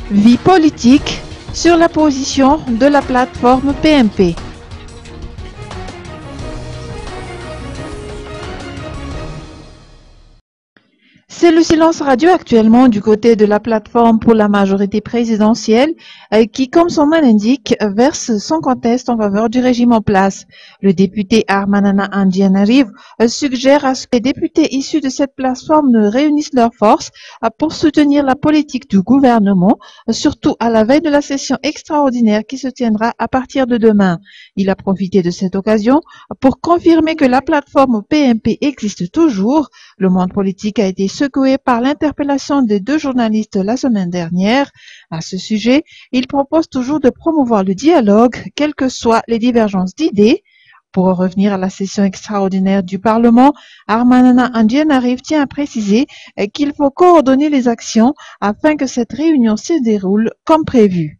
Vie politique sur la position de la plateforme PMP. C'est le silence radio actuellement du côté de la plateforme pour la majorité présidentielle qui, comme son nom l'indique, verse son conteste en faveur du régime en place. Le député Armanana Andianarive suggère à ce que les députés issus de cette plateforme ne réunissent leurs forces pour soutenir la politique du gouvernement, surtout à la veille de la session extraordinaire qui se tiendra à partir de demain. Il a profité de cette occasion pour confirmer que la plateforme PMP existe toujours. Le monde politique a été secoué par l'interpellation des deux journalistes la semaine dernière. À ce sujet, il propose toujours de promouvoir le dialogue, quelles que soient les divergences d'idées. Pour revenir à la session extraordinaire du Parlement, Armanana Andianarive tient à préciser qu'il faut coordonner les actions afin que cette réunion se déroule comme prévu.